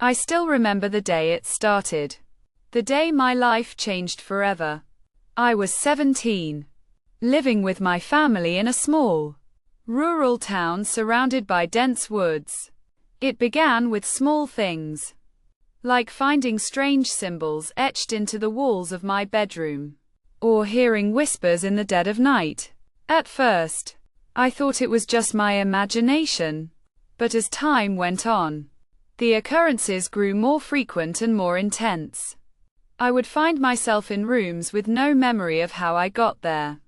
I still remember the day it started. The day my life changed forever. I was 17, living with my family in a small, rural town surrounded by dense woods. It began with small things, like finding strange symbols etched into the walls of my bedroom, or hearing whispers in the dead of night. At first, I thought it was just my imagination, but as time went on, the occurrences grew more frequent and more intense. I would find myself in rooms with no memory of how I got there,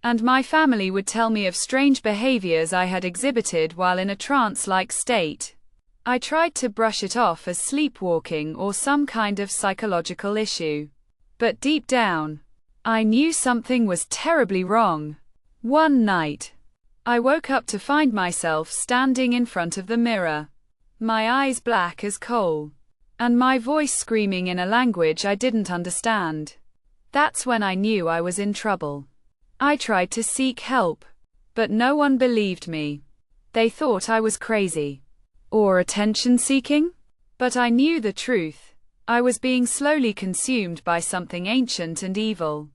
and my family would tell me of strange behaviors I had exhibited while in a trance-like state. I tried to brush it off as sleepwalking or some kind of psychological issue, but deep down, I knew something was terribly wrong. One night, I woke up to find myself standing in front of the mirror, my eyes black as coal, and my voice screaming in a language I didn't understand. That's when I knew I was in trouble. I tried to seek help, but no one believed me. They thought I was crazy or attention-seeking, but I knew the truth. I was being slowly consumed by something ancient and evil.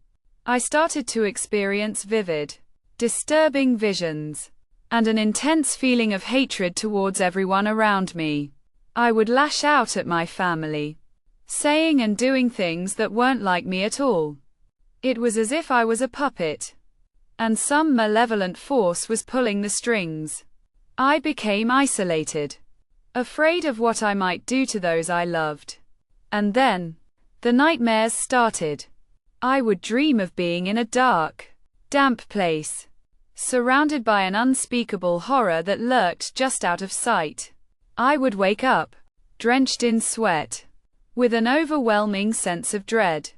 I started to experience vivid, disturbing visions, and an intense feeling of hatred towards everyone around me. I would lash out at my family, saying and doing things that weren't like me at all. It was as if I was a puppet, and some malevolent force was pulling the strings. I became isolated, afraid of what I might do to those I loved. And then, the nightmares started. I would dream of being in a dark, damp place, surrounded by an unspeakable horror that lurked just out of sight. I would wake up, drenched in sweat, with an overwhelming sense of dread.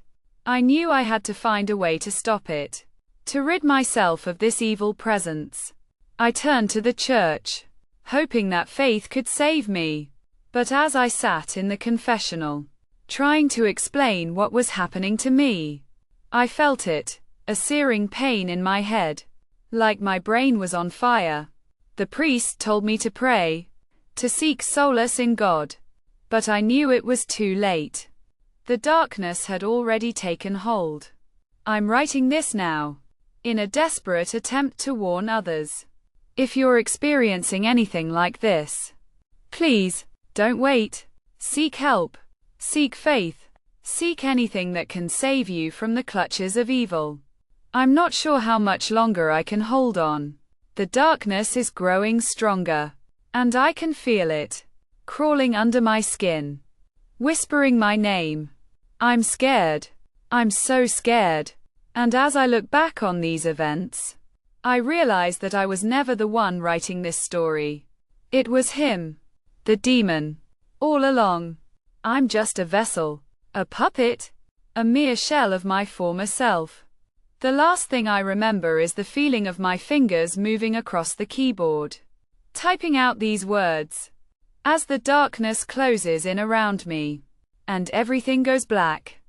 I knew I had to find a way to stop it, to rid myself of this evil presence. I turned to the church, hoping that faith could save me. But as I sat in the confessional, trying to explain what was happening to me, I felt it, a searing pain in my head, like my brain was on fire. The priest told me to pray, to seek solace in God, but I knew it was too late. The darkness had already taken hold. I'm writing this now, in a desperate attempt to warn others. If you're experiencing anything like this, please, don't wait. Seek help. Seek faith. Seek anything that can save you from the clutches of evil. I'm not sure how much longer I can hold on. The darkness is growing stronger, and I can feel it, crawling under my skin, whispering my name. I'm scared. I'm so scared. And as I look back on these events, I realize that I was never the one writing this story. It was him, the demon, all along. I'm just a vessel, a puppet, a mere shell of my former self. The last thing I remember is the feeling of my fingers moving across the keyboard, typing out these words. As the darkness closes in around me, and everything goes black,